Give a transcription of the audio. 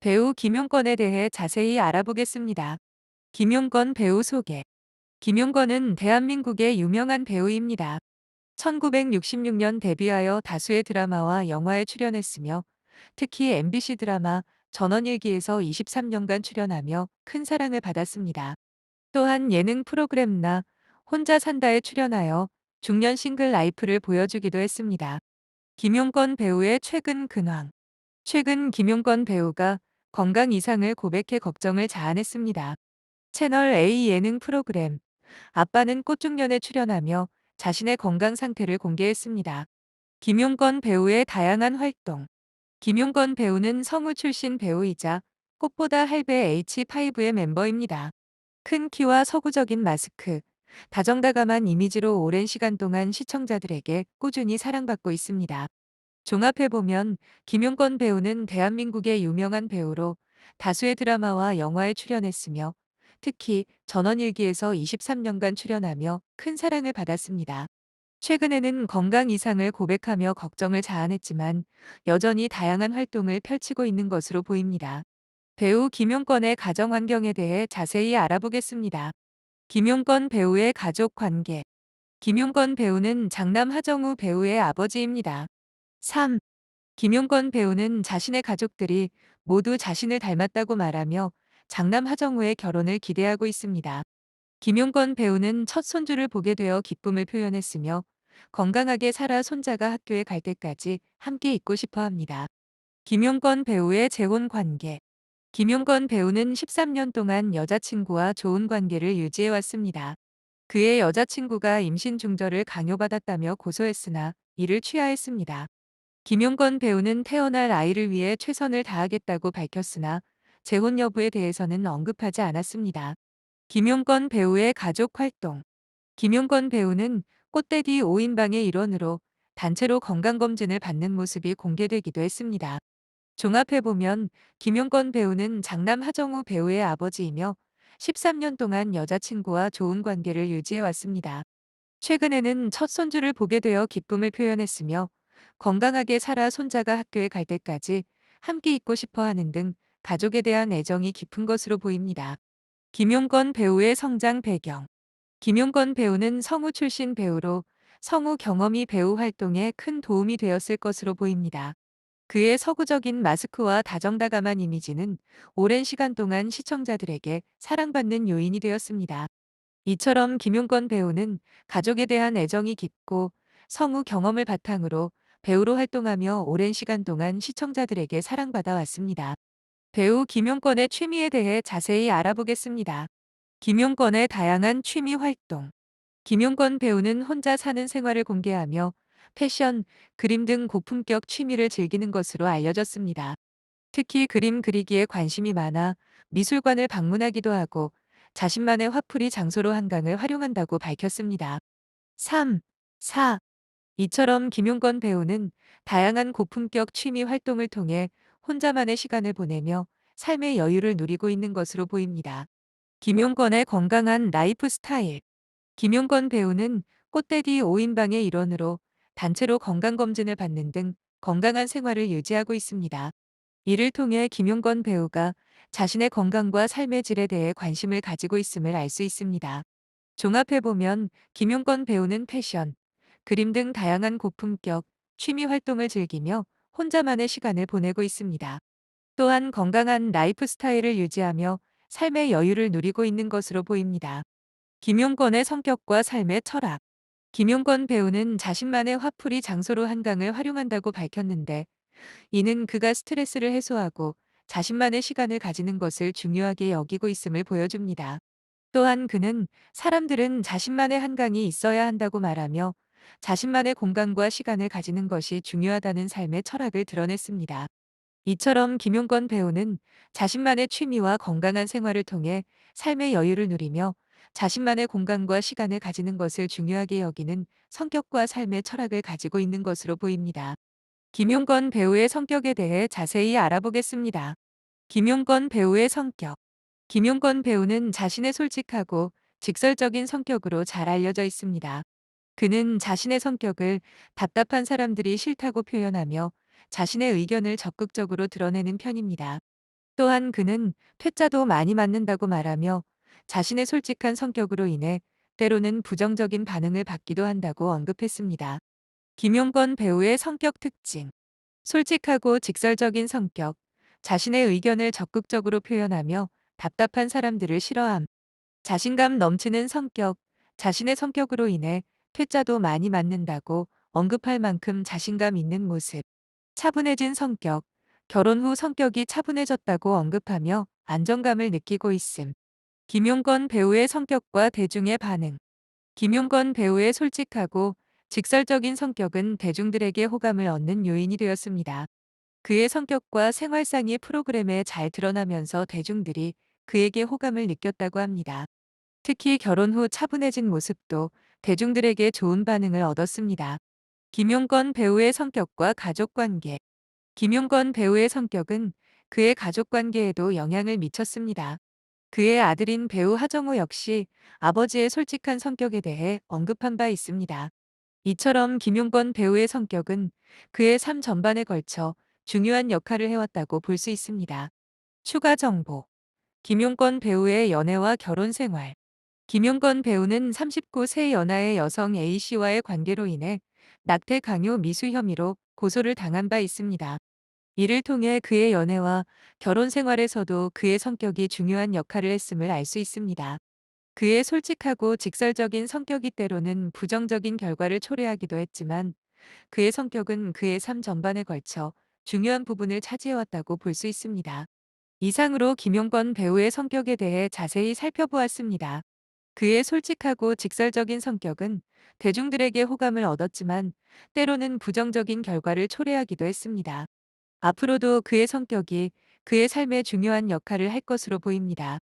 배우 김용건에 대해 자세히 알아보겠습니다. 김용건 배우 소개. 김용건은 대한민국의 유명한 배우입니다. 1966년 데뷔하여 다수의 드라마와 영화에 출연했으며 특히 MBC 드라마 전원일기에서 23년간 출연하며 큰 사랑을 받았습니다. 또한 예능 프로그램 나 혼자 산다에 출연하여 중년 싱글 라이프를 보여주기도 했습니다. 김용건 배우의 최근 근황. 최근 김용건 배우가 건강 이상을 고백해 걱정을 자아냈습니다. 채널 A 예능 프로그램 아빠는 꽃중년에 출연하며 자신의 건강 상태를 공개했습니다. 김용건 배우의 다양한 활동. 김용건 배우는 성우 출신 배우이자 꽃보다 할배 H5의 멤버입니다. 큰 키와 서구적인 마스크, 다정다감한 이미지로 오랜 시간 동안 시청자들에게 꾸준히 사랑받고 있습니다. 종합해보면 김용건 배우는 대한민국의 유명한 배우로 다수의 드라마와 영화에 출연했으며 특히 전원일기에서 23년간 출연하며 큰 사랑을 받았습니다. 최근에는 건강 이상을 고백하며 걱정을 자아냈지만 여전히 다양한 활동을 펼치고 있는 것으로 보입니다. 배우 김용건의 가정 환경에 대해 자세히 알아보겠습니다. 김용건 배우의 가족 관계. 김용건 배우는 장남 하정우 배우의 아버지입니다. 3. 김용건 배우는 자신의 가족들이 모두 자신을 닮았다고 말하며 장남 하정우의 결혼을 기대하고 있습니다. 김용건 배우는 첫 손주를 보게 되어 기쁨을 표현했으며 건강하게 살아 손자가 학교에 갈 때까지 함께 있고 싶어 합니다. 김용건 배우의 재혼 관계. 김용건 배우는 13년 동안 여자친구와 좋은 관계를 유지해 왔습니다. 그의 여자친구가 임신 중절을 강요받았다며 고소했으나 이를 취하했습니다. 김용건 배우는 태어날 아이를 위해 최선을 다하겠다고 밝혔으나 재혼 여부에 대해서는 언급하지 않았습니다. 김용건 배우의 가족 활동. 김용건 배우는 꽃데디 5인방의 일원으로 단체로 건강검진을 받는 모습이 공개되기도 했습니다. 종합해보면 김용건 배우는 장남 하정우 배우의 아버지이며 13년 동안 여자친구와 좋은 관계를 유지해왔습니다. 최근에는 첫 손주를 보게 되어 기쁨을 표현했으며 건강하게 살아 손자가 학교에 갈 때까지 함께 있고 싶어 하는 등 가족에 대한 애정이 깊은 것으로 보입니다. 김용건 배우의 성장 배경. 김용건 배우는 성우 출신 배우로 성우 경험이 배우 활동에 큰 도움이 되었을 것으로 보입니다. 그의 서구적인 마스크와 다정다감한 이미지는 오랜 시간 동안 시청자들에게 사랑받는 요인이 되었습니다. 이처럼 김용건 배우는 가족에 대한 애정이 깊고 성우 경험을 바탕으로 배우로 활동하며 오랜 시간 동안 시청자들에게 사랑받아 왔습니다. 배우 김용건의 취미에 대해 자세히 알아보겠습니다. 김용건의 다양한 취미 활동. 김용건 배우는 혼자 사는 생활을 공개하며 패션, 그림 등 고품격 취미를 즐기는 것으로 알려졌습니다. 특히 그림 그리기에 관심이 많아 미술관을 방문하기도 하고 자신만의 화풀이 장소로 한강을 활용한다고 밝혔습니다. 3. 4. 이처럼 김용건 배우는 다양한 고품격 취미 활동을 통해 혼자만의 시간을 보내며 삶의 여유를 누리고 있는 것으로 보입니다. 김용건의 건강한 라이프 스타일. 김용건 배우는 꽃데디 5인방의 일원으로 단체로 건강검진을 받는 등 건강한 생활을 유지하고 있습니다. 이를 통해 김용건 배우가 자신의 건강과 삶의 질에 대해 관심을 가지고 있음을 알 수 있습니다. 종합해보면 김용건 배우는 패션, 그림 등 다양한 고품격, 취미 활동을 즐기며 혼자만의 시간을 보내고 있습니다. 또한 건강한 라이프 스타일을 유지하며 삶의 여유를 누리고 있는 것으로 보입니다. 김용건의 성격과 삶의 철학. 김용건 배우는 자신만의 화풀이 장소로 한강을 활용한다고 밝혔는데 이는 그가 스트레스를 해소하고 자신만의 시간을 가지는 것을 중요하게 여기고 있음을 보여줍니다. 또한 그는 사람들은 자신만의 한강이 있어야 한다고 말하며 자신만의 공간과 시간을 가지는 것이 중요하다는 삶의 철학을 드러냈습니다. 이처럼 김용건 배우는 자신만의 취미와 건강한 생활을 통해 삶의 여유를 누리며 자신만의 공간과 시간을 가지는 것을 중요하게 여기는 성격과 삶의 철학을 가지고 있는 것으로 보입니다. 김용건 배우의 성격에 대해 자세히 알아보겠습니다. 김용건 배우의 성격. 김용건 배우는 자신의 솔직하고 직설적인 성격으로 잘 알려져 있습니다. 그는 자신의 성격을 답답한 사람들이 싫다고 표현하며 자신의 의견을 적극적으로 드러내는 편입니다. 또한 그는 퇴짜도 많이 맞는다고 말하며 자신의 솔직한 성격으로 인해 때로는 부정적인 반응을 받기도 한다고 언급했습니다. 김용건 배우의 성격 특징. 솔직하고 직설적인 성격. 자신의 의견을 적극적으로 표현하며 답답한 사람들을 싫어함. 자신감 넘치는 성격. 자신의 성격으로 인해 퇴짜도 많이 맞는다고 언급할 만큼 자신감 있는 모습. 차분해진 성격. 결혼 후 성격이 차분해졌다고 언급하며 안정감을 느끼고 있음. 김용건 배우의 성격과 대중의 반응. 김용건 배우의 솔직하고 직설적인 성격은 대중들에게 호감을 얻는 요인이 되었습니다. 그의 성격과 생활상의 프로그램에 잘 드러나면서 대중들이 그에게 호감을 느꼈다고 합니다. 특히 결혼 후 차분해진 모습도 대중들에게 좋은 반응을 얻었습니다. 김용건 배우의 성격과 가족관계. 김용건 배우의 성격은 그의 가족관계에도 영향을 미쳤습니다. 그의 아들인 배우 하정우 역시 아버지의 솔직한 성격에 대해 언급한 바 있습니다. 이처럼 김용건 배우의 성격은 그의 삶 전반에 걸쳐 중요한 역할을 해왔다고 볼 수 있습니다. 추가 정보. 김용건 배우의 연애와 결혼 생활. 김용건 배우는 39세 연하의 여성 A씨와의 관계로 인해 낙태 강요 미수 혐의로 고소를 당한 바 있습니다. 이를 통해 그의 연애와 결혼 생활에서도 그의 성격이 중요한 역할을 했음을 알 수 있습니다. 그의 솔직하고 직설적인 성격이 때로는 부정적인 결과를 초래하기도 했지만 그의 성격은 그의 삶 전반에 걸쳐 중요한 부분을 차지해왔다고 볼 수 있습니다. 이상으로 김용건 배우의 성격에 대해 자세히 살펴보았습니다. 그의 솔직하고 직설적인 성격은 대중들에게 호감을 얻었지만 때로는 부정적인 결과를 초래하기도 했습니다. 앞으로도 그의 성격이 그의 삶에 중요한 역할을 할 것으로 보입니다.